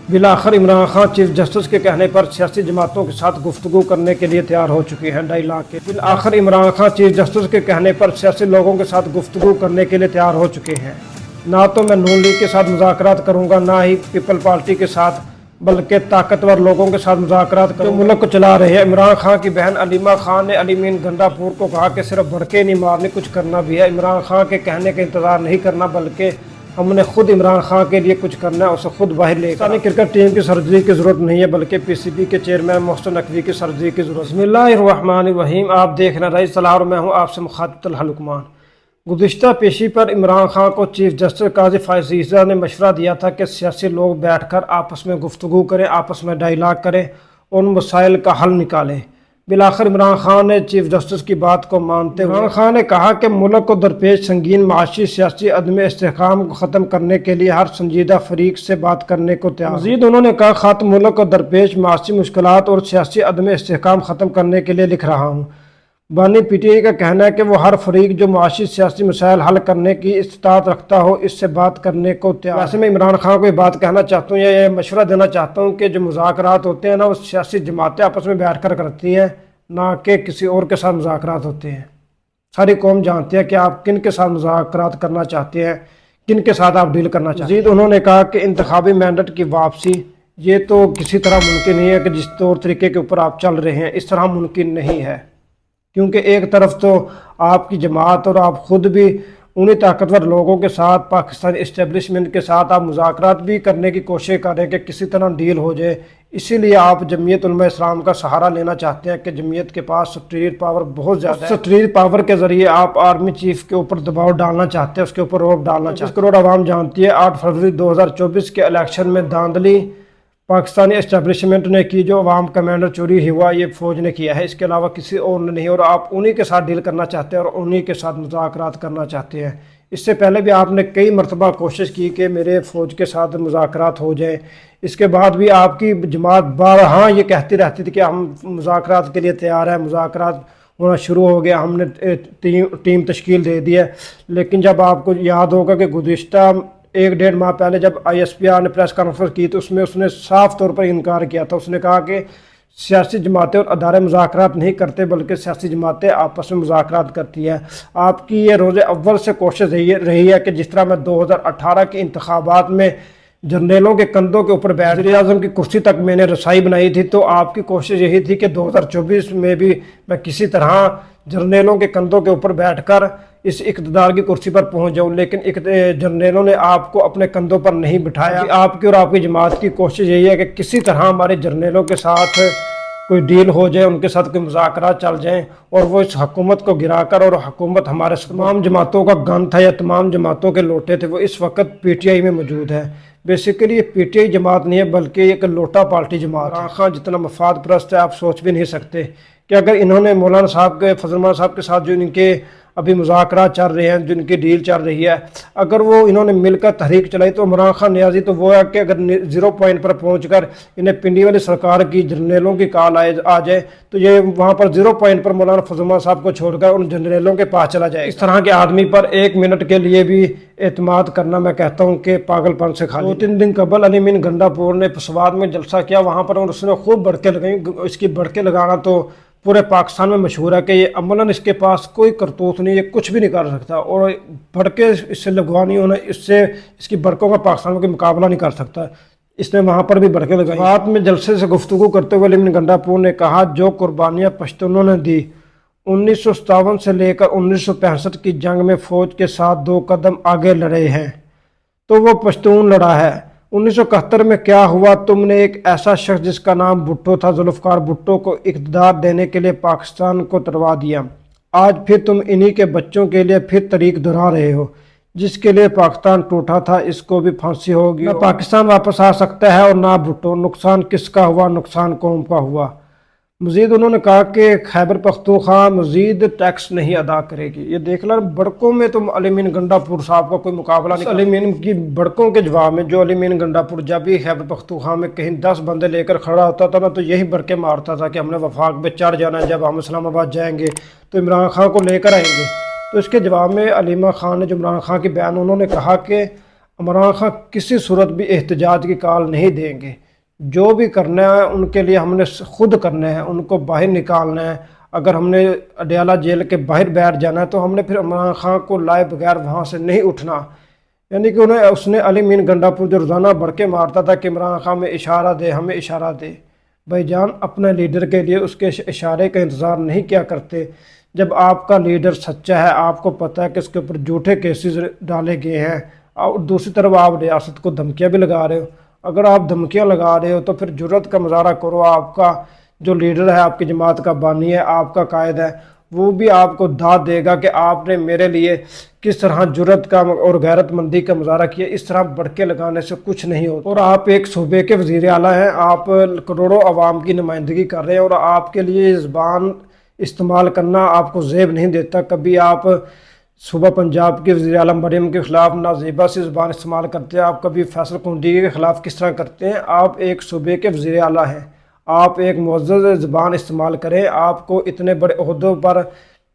बिलाखिर Imran Khan chief justice के कहने पर सियासी जमातों के साथ गुफ्तगू करने के लिए तैयार हो चुके हैं। 2.5 लाख के बिलाखिर इमरान खान चीफ जस्टिस के कहने पर सियासी लोगों के साथ गुफ्तगू करने के लिए तैयार हो चुके हैं। ना तो मैं नून लीग के साथ मुज़ाकरात करूँगा, ना ही पीपल पार्टी के साथ, बल्कि ताकतवर लोगों के साथ मुज़ाकरात करूँगा। मुल्क को चला रहे हैं। इमरान खान की बहन अलीमा खान ने अली मीन गंडापुर को कहा कि सिर्फ भड़के नहीं मारने, कुछ करना भी है। इमरान खान के कहने का इंतज़ार नहीं करना, बल्कि हमने खुद इमरान खान के लिए कुछ करना है, उसे खुद बाहर ले। पाकिस्तानी क्रिकेट टीम की सर्जरी की ज़रूरत नहीं है, बल्कि पीसीबी के चेयरमैन मोहसिन नकवी की सर्जरी की ज़रूरत है। बिस्मिल्लाहिर्रहमानिर्रहीम। आप देख रहे हैं रईस सलाह और मैं हूँ आपसे मुखातिब तलहा लुकमान। गुज़िश्ता पेशी पर इमरान खान को चीफ जस्टिस काजी फायज़ ने मशवरा दिया था कि सियासी लोग बैठकर आपस में गुफ्तगू करें, आपस में डायलाग करें, उन मसाइल का हल निकालें। बिलाखिर इमरान खान ने चीफ जस्टिस की बात को मानते हुए इमरान खान ने कहा कि मुल्क को दरपेश संगीन माशी सियासी अदम इस्तेहकाम को ख़त्म करने के लिए हर संजीदा फरीक से बात करने को तैयार। मज़ीद उन्होंने कहा, ख़ात मुल्क को दरपेश माशी मुश्किलात और सियासी अदम इस्तेहकाम ख़त्म करने के लिए लिख रहा हूँ। बानी पीटीआई का कहना है कि वो हर फरीक जो माशी सियासी मसाइल हल करने की इस्तात रखता हो, इससे बात करने को तैयार। वैसे मैं इमरान खान को ये बात कहना चाहता हूँ, या मशवरा देना चाहता हूँ कि जो मुज़ाकरात होते हैं ना, वो सियासी जमातें आपस में बैठ कर करती हैं, ना कि किसी और के साथ मुज़ाकरात होते हैं। सारी कौम जानती है कि आप किन के साथ मुज़ाकरात करना चाहते हैं, किन के साथ आप डील करना चाहते हैं। मज़ीद उन्होंने कहा कि इंतखाबी मैंडेट की वापसी ये तो किसी तरह मुमकिन नहीं है कि जिस तौर तरीके के ऊपर आप चल रहे हैं इस तरह मुमकिन नहीं है, क्योंकि एक तरफ तो आपकी जमात और आप खुद भी उन्हीं ताकतवर लोगों के साथ, पाकिस्तानी इस्टेब्लिशमेंट के साथ आप मुज़ाकरात भी करने की कोशिश कर रहे हैं कि किसी तरह डील हो जाए। इसीलिए आप जमीयत उलमा इस्लाम का सहारा लेना चाहते हैं कि जमीयत के पास स्ट्रीट पावर बहुत ज़्यादा है। स्ट्रीट पावर के ज़रिए आप आर्मी चीफ के ऊपर दबाव डालना चाहते हैं, उसके ऊपर रोक डालना चाहते हैं। 20 करोड़ आवाम जानती है 8 फरवरी 2024 के इलेक्शन में धांधली पाकिस्तानी इस्टेब्लिशमेंट ने की, जो अवाम कमांडर चोरी हुआ ये फ़ौज ने किया है, इसके अलावा किसी और ने नहीं। और आप उन्हीं के साथ डील करना चाहते हैं और उन्हीं के साथ मुज़ाकरात करना चाहते हैं। इससे पहले भी आपने कई मरतबा कोशिश की कि मेरे फ़ौज के साथ मुज़ाकरात हो जाए। इसके बाद भी आपकी जमात बारहा ये कहती रहती थी कि हम मुज़ाकरात के लिए तैयार हैं, मुज़ाकरात होना शुरू हो गया, हमने टीम तश्कील दे दी है। लेकिन जब आपको याद होगा कि गुज़िश्ता 1-1.5 माह पहले जब ISPR ने प्रेस कॉन्फ्रेंस की तो उसमें उसने साफ तौर पर इनकार किया था। उसने कहा कि सियासी जमातें और अदारे मुज़ाकरात नहीं करते, बल्कि सियासी जमातें आपस में मुज़ाकरात करती है। आपकी ये रोज़े अव्वल से कोशिश रही है कि जिस तरह मैं 2018 के इंतखाबात में जर्नलों के कंधों के ऊपर बैठ वज़ीर-ए-आज़म की कुर्सी तक मैंने रसाई बनाई थी, तो आपकी कोशिश यही थी कि 2024 में भी मैं किसी तरह जर्नलों के कंधों के ऊपर बैठकर इस इक़्तिदार की कुर्सी पर पहुंच जाऊं। लेकिन जर्नलों ने आपको अपने कंधों पर नहीं बिठाया। आपकी और आपकी जमात की कोशिश यही है कि किसी तरह हमारे जर्नलों के साथ कोई डील हो जाए, उनके साथ कोई मुज़ाकरात चल जाएं और वो इस हुकूमत को गिराकर, और हुकूमत हमारे तमाम जमातों का गन था या तमाम जमातों के लोटे थे, वो इस वक्त PTI में मौजूद है। बेसिकली ये PTI जमात नहीं है, बल्कि एक लोटा पार्टी जमात। इमरान खान जितना मफाद परस्त है आप सोच भी नहीं सकते कि अगर इन्होंने मौलाना साहब के, फजल मान साहब के साथ जो इनके अभी मुज़ाकरात चल रहे हैं, जो इनकी डील चल रही है, अगर वो इन्होंने मिलकर तहरीक चलाई तो इमरान खान नियाजी तो वो है कि अगर 0 पॉइंट पर पहुंचकर इन्हें पिंडी वाली सरकार की जर्नलों की कॉल आ जाए तो ये वहाँ पर 0 पॉइंट पर मौलाना फजल मान साहब को छोड़कर उन जर्नलों के पास चला जाए। इस तरह के आदमी पर 1 मिनट के लिए भी एतमाद करना मैं कहता हूँ कि पागलपन से खाली। 2-3 दिन कबल अली मीन गंडापुर ने पसवाद में जलसा किया, वहाँ पर उसने खूब बड़के लगाई। इसकी बड़के लगाना तो पूरे पाकिस्तान में मशहूर है कि ये अमलन इसके पास कोई करतूत नहीं, ये कुछ भी नहीं कर सकता, और बड़के इससे लगवानी होना, इससे इसकी बड़कों का पाकिस्तान में कोई मुकाबला नहीं कर सकता। इसने वहाँ पर भी बड़के लगाई। बात में जलसे से गुफ्तगू करते हुए अली मीन गंडापुर ने कहा, जो कुर्बानियाँ पश्तूनों ने दी 1957 से लेकर 1965 की जंग में फ़ौज के साथ 2 कदम आगे लड़े हैं, तो वो पश्तून लड़ा है। 1971 में क्या हुआ, तुमने एक ऐसा शख्स जिसका नाम भुट्टो था, जुल्फ़िकार भुट्टो को इक़्तिदार देने के लिए पाकिस्तान को तुड़वा दिया। आज फिर तुम इन्हीं के बच्चों के लिए फिर तरीक दोहरा रहे हो। जिसके लिए पाकिस्तान टूटा था इसको भी फांसी होगी। ना पाकिस्तान वापस आ सकता है और ना भुट्टो। नुकसान किसका हुआ? नुकसान कौम का हुआ। मज़ीद उन्होंने कहा कि खैबर पख्तूनख्वा मज़ीद टैक्स नहीं अदा करेगी। ये देख लो, बड़कों में तुम अली मीन गंडापुर साहब का कोई मुकाबला नहीं। अली मीन की बड़कों के जवाब में जो अली मीन गंडापुर जब भी खैबर पख्तूनख्वा में कहीं 10 बंदे लेकर खड़ा होता था ना, तो यही बड़के मारता था कि हमने वफाक पे चढ़ जाना है, जब हम इस्लामाबाद जाएंगे तो इमरान खान को लेकर आएंगे। तो इसके जवाब में अलीमा खान ने, जो इमरान खान की बयान, उन्होंने कहा कि عمران خان کسی صورت بھی احتجاج کی کال نہیں دیں گے. جو بھی کرنا ہے ان کے لیے ہم نے خود کرنا ہے، ان کو باہر نکالنا ہے. اگر ہم نے اڈیالہ جیل کے باہر بیٹھ جانا ہے تو ہم نے پھر عمران خان کو لائے بغیر وہاں سے نہیں اٹھنا. یعنی کہ اس نے علی مین گنڈا پور جو روزانہ بڑھ کے مارتا تھا کہ عمران خان میں اشارہ دے، ہمیں اشارہ دے. بھائی جان، اپنے لیڈر کے لیے اس کے اشارے کا انتظار نہیں کیا کرتے. جب آپ کا لیڈر سچا ہے، آپ کو پتہ ہے کہ اس کے اوپر جھوٹے کیسز ڈالے گئے ہیں، اور دوسری طرف آپ ریاست کو دھمکیاں بھی لگا رہے ہو. اگر آپ دھمکیاں لگا رہے ہو تو پھر جرات کا مظاہرہ کرو. آپ کا جو لیڈر ہے، آپ کی جماعت کا بانی ہے، آپ کا قائد ہے، وہ بھی آپ کو داد دے گا کہ آپ نے میرے لیے کس طرح جرات کا اور غیرت مندی کا مظاہرہ کیا. اس طرح بڑکے لگانے سے کچھ نہیں ہوتا. اور آپ ایک صوبے کے وزیر اعلیٰ ہیں، آپ کروڑوں عوام کی نمائندگی کر رہے ہیں، اور آپ کے لیے زبان استعمال کرنا آپ کو زیب نہیں دیتا. کبھی آپ صوبہ پنجاب کے وزیر اعلیٰ مریم کے خلاف نازیبہ سے زبان استعمال کرتے ہیں، آپ کبھی فیصل کنڈی کے خلاف کس طرح کرتے ہیں. آپ ایک صوبے کے وزیر اعلیٰ ہیں، آپ ایک معزز زبان استعمال کریں. آپ کو اتنے بڑے عہدوں پر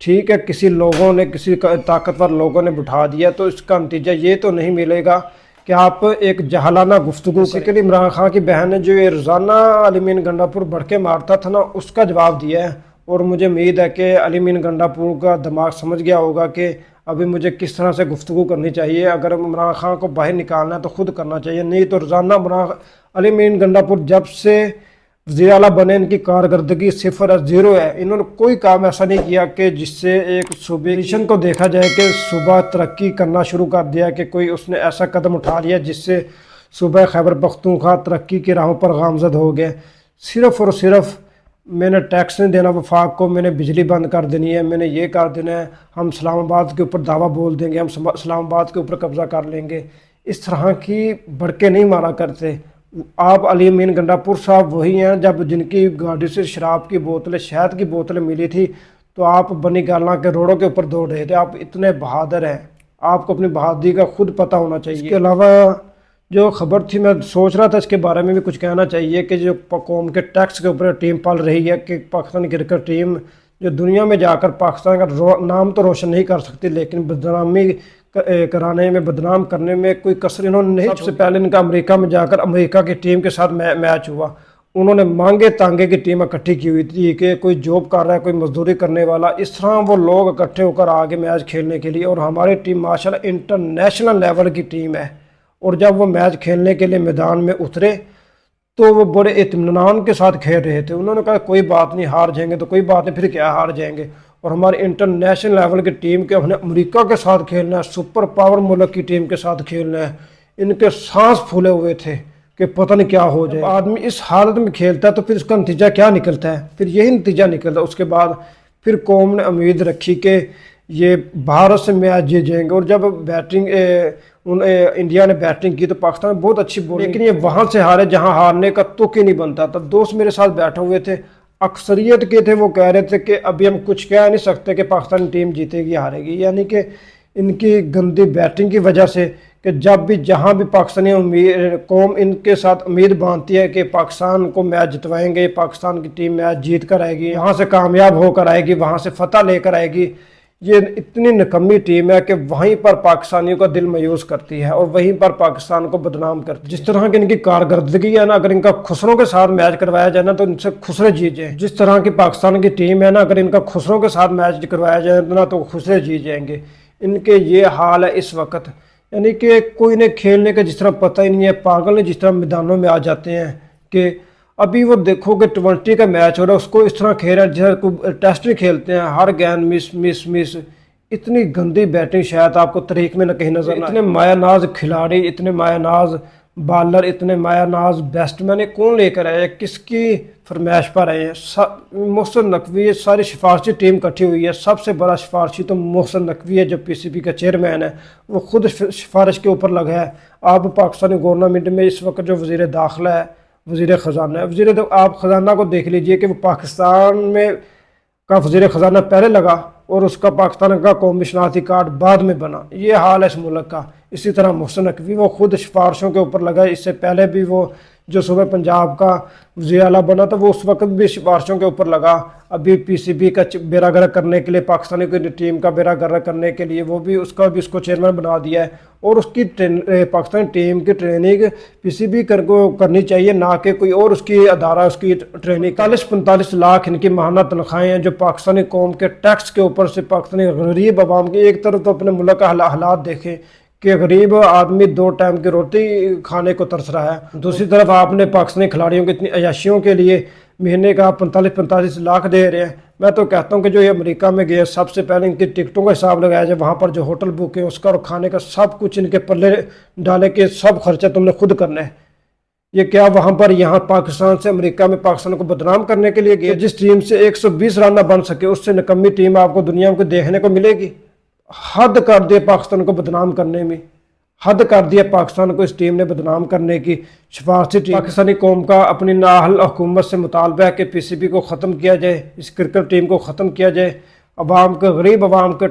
ٹھیک ہے کسی لوگوں نے، کسی طاقتور لوگوں نے بٹھا دیا، تو اس کا نتیجہ یہ تو نہیں ملے گا کہ آپ ایک جہلانہ گفتگو کریں. عمران خان کی بہن نے جو یہ روزانہ علی مین گنڈا پور بڑھ کے مارتا تھا نا، اس کا جواب دیا ہے. اور مجھے امید ہے کہ علی مین گنڈا پور کا دماغ سمجھ گیا ہوگا کہ ابھی مجھے کس طرح سے گفتگو کرنی چاہیے. اگر عمران خان کو باہر نکالنا ہے تو خود کرنا چاہیے، نہیں تو روزانہ علی مین گنڈا پور جب سے وزیر اعلیٰ بنے ان کی کارکردگی 0 ہے. انہوں نے کوئی کام ایسا نہیں کیا کہ جس سے ایک صوبے کو دیکھا جائے کہ صوبہ ترقی کرنا شروع کر دیا، کہ کوئی اس نے ایسا قدم اٹھا لیا جس سے صوبہ خیبر پختونخوا ترقی کی راہوں پر گامزد ہو گئے. صرف اور صرف میں نے ٹیکس نہیں دینا وفاق کو، میں نے بجلی بند کر دینی ہے، میں نے یہ کر دینا ہے، ہم اسلام آباد کے اوپر دعویٰ بول دیں گے، ہم اسلام آباد کے اوپر قبضہ کر لیں گے. اس طرح کی بڑکے نہیں مارا کرتے. آپ علی مین گنڈا پور صاحب وہی ہیں جن کی گاڑی سے شراب کی بوتلیں، شہد کی بوتلیں ملی تھی تو آپ بنی گالاں کے روڈوں کے اوپر دوڑ رہے تھے. آپ اتنے بہادر ہیں، آپ کو اپنی بہادری کا خود پتہ ہونا چاہیے. اس کے علاوہ جو خبر تھی، میں سوچ رہا تھا اس کے بارے میں بھی کچھ کہنا چاہیے کہ جو قوم کے ٹیکس کے اوپر ٹیم پل رہی ہے، کہ پاکستان کرکٹ ٹیم جو دنیا میں جا کر پاکستان کا نام تو روشن نہیں کر سکتی، لیکن بدنامی کرانے میں، بدنام کرنے میں کوئی کسر انہوں نے نہیں. سب سے پہلے ان کا امریکہ میں جا کر امریکہ کی ٹیم کے ساتھ میچ ہوا. انہوں نے مانگے تانگے کی ٹیم اکٹھی کی ہوئی تھی کہ کوئی جاب کر رہا ہے، کوئی مزدوری کرنے والا، اس طرح وہ لوگ اکٹھے ہو کر آگے میچ کھیلنے کے لیے. اور ہماری ٹیم ماشاءاللہ انٹرنیشنل لیول کی ٹیم ہے. اور جب وہ میچ کھیلنے کے لیے میدان میں اترے تو وہ بڑے اطمینان کے ساتھ کھیل رہے تھے. انہوں نے کہا کوئی بات نہیں، ہار جائیں گے تو کوئی بات نہیں، پھر کیا ہار جائیں گے. اور ہماری انٹرنیشنل لیول کی ٹیم کے ہم نے امریکہ کے ساتھ کھیلنا ہے، سپر پاور ملک کی ٹیم کے ساتھ کھیلنا ہے. ان کے سانس پھولے ہوئے تھے کہ پتہ نہیں کیا ہو جائے. آدمی اس حالت میں کھیلتا ہے تو پھر اس کا نتیجہ کیا نکلتا ہے؟ پھر یہی نتیجہ نکلتا ہے. اس کے بعد پھر قوم نے امید رکھی کہ یہ بھارت سے میچ جیت جائیں گے. اور جب انڈیا نے بیٹنگ کی تو پاکستان بہت اچھی بولنگ، لیکن یہ وہاں سے ہارے جہاں ہارنے کا تک ہی نہیں بنتا تھا. دوست میرے ساتھ بیٹھے ہوئے تھے، اکثریت کے تھے، وہ کہہ رہے تھے کہ ابھی ہم کچھ کہہ نہیں سکتے کہ پاکستانی ٹیم جیتے گی ہارے گی. یعنی کہ ان کی گندی بیٹنگ کی وجہ سے، کہ جب بھی جہاں بھی پاکستانی قوم ان کے ساتھ امید باندھتی ہے کہ پاکستان کو میچ جتوائیں گے، پاکستان کی ٹیم میچ جیت کر آئے گی، وہاں سے کامیاب ہو کر آئے گی، وہاں سے فتح لے کر آئے گی، یہ اتنی نکمی ٹیم ہے کہ وہیں پر پاکستانیوں کا دل مایوس کرتی ہے اور وہیں پر پاکستان کو بدنام کرتی ہے. جس طرح کی ان کی کارکردگی ہے نا، اگر ان کا خسروں کے ساتھ میچ کروایا جائے نا تو ان سے خسرے جیت جائیں. جس طرح کی پاکستان کی ٹیم ہے نا، اگر ان کا خسروں کے ساتھ میچ کروایا جائے نا تو خسرے جیت جائیں گے. ان کے یہ حال ہے اس وقت. یعنی کہ کوئی نے کھیلنے کا جس طرح پتہ ہی نہیں ہے، پاگل نے جس طرح میدانوں میں آ جاتے ہیں. کہ ابھی وہ دیکھو کہ 20 کا میچ ہو رہا ہے، اس کو اس طرح کھیل رہا ہے جیسے کوئی ٹیسٹ نہیں کھیلتے ہیں، ہر گیند مس. اتنی گندی بیٹنگ شاید آپ کو تاریخ میں نہ کہیں نظر نہ. اتنے مایہ ناز کھلاڑی، اتنے مایہ ناز بالر، اتنے مایہ ناز بیسٹ مین کون لے کر آئے، کس کی فرمائش پر آئے ہیں؟ محسن نقوی. ساری سفارشی ٹیم اکٹھی ہوئی ہے. سب سے بڑا سفارشی تو محسن نقوی ہے جو PCB کا چیئرمین ہے. وہ خود سفارش کے اوپر لگا ہے. آپ پاکستانی گورنمنٹ میں اس وقت جو وزیر داخلہ ہے، وزیر خزانہ ہے، آپ خزانہ کو دیکھ لیجئے کہ وہ پاکستان میں کا وزیر خزانہ پہلے لگا اور اس کا پاکستان کا قومی شناختی کارڈ بعد میں بنا. یہ حال ہے اس ملک کا. اسی طرح محسن نقوی وہ خود سفارشوں کے اوپر لگا. اس سے پہلے بھی وہ जो सुबह पंजाब का वज़ीर आला बना था वो उस वक्त भी सिफारिशों के ऊपर लगा। अभी पीसीबी का बेड़ा गर्क करने के लिए, पाकिस्तानी की टीम का बेड़ा गर्क करने के लिए वो भी उसको चेयरमैन बना दिया है। और उसकी पाकिस्तानी टीम की ट्रेनिंग पीसीबी को करनी चाहिए, ना कि कोई और उसकी अदारा उसकी ट्रेनिंग। 40-45 लाख इनकी माहाना तनख्वाहें हैं जो पाकिस्तानी कौम के टैक्स के ऊपर से पाकिस्तानी गरीब आवाम की। एक तरफ तो अपने मुल्क का हालात देखें कि गरीब आदमी 2 टाइम की रोटी खाने को तरस रहा है, दूसरी तरफ आपने पाकिस्तानी खिलाड़ियों की इतनी अयाशियों के लिए महीने का 45-45 लाख दे रहे हैं। मैं तो कहता हूँ कि जो ये अमेरिका में गए सबसे पहले इनकी टिकटों का हिसाब लगाया जाए, वहाँ पर जो होटल बुक है उसका और खाने का सब कुछ इनके पल्ले डाले के सब खर्चा तुमने खुद करना है। ये क्या वहाँ पर यहाँ पाकिस्तान से अमेरिका में पाकिस्तान को बदनाम करने के लिए गए? जिस टीम से 120 रन ना बन सके उससे निकम्मी टीम आपको दुनिया को देखने को मिलेगी। हद कर दिए पाकिस्तान को बदनाम करने में, हद कर दिया पाकिस्तान को इस टीम ने बदनाम करने की। सिफारशी टीम पाकिस्तानी कौम का अपनी नाअहल हुकूमत से मुतालबा है कि पीसीबी को ख़त्म किया जाए, इस क्रिकेट टीम को ख़त्म किया जाए। अवाम के गरीब आवाम के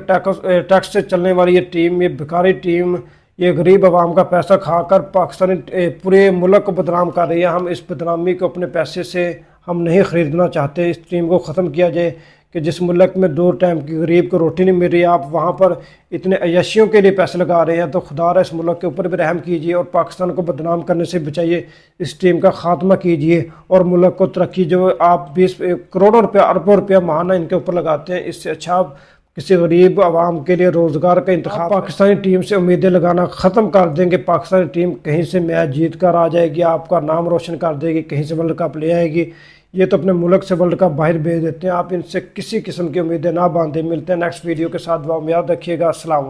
टैक्स से चलने वाली ये टीम, ये बेकारी टीम, ये गरीब आवाम का पैसा खाकर पाकिस्तानी पूरे मुल्क को बदनाम कर रही है। हम इस बदनामी को अपने पैसे से हम नहीं ख़रीदना चाहते। इस टीम को ख़त्म किया जाए कि जिस मुल्क में 2 टाइम की गरीब को रोटी नहीं मिल रही, आप वहाँ पर इतने अय्याशियों के लिए पैसे लगा रहे हैं। तो खुदा इस मुल्क के ऊपर भी रहम कीजिए और पाकिस्तान को बदनाम करने से बचाइए, इस टीम का खात्मा कीजिए और मुल्क को तरक्की। जो आप 20 करोड़ों रुपया, अरबों रुपया माहाना इनके ऊपर लगाते हैं, इससे अच्छा आप किसी गरीब आवाम के लिए रोज़गार का इंतखाब पाकिस्तानी टीम से उम्मीदें लगाना ख़त्म कर देंगे। पाकिस्तानी टीम कहीं से मैच जीत कर आ जाएगी, आपका नाम रोशन कर देगी, कहीं से वर्ल्ड कप ले आएगी। ये तो अपने मुल्क से वर्ल्ड कप बाहर भेज देते हैं। आप इनसे किसी किस्म की उम्मीदें ना बांधें। मिलते हैं नेक्स्ट वीडियो के साथ, दुआ में याद रखिएगा। अस्सलाम वालेकुम।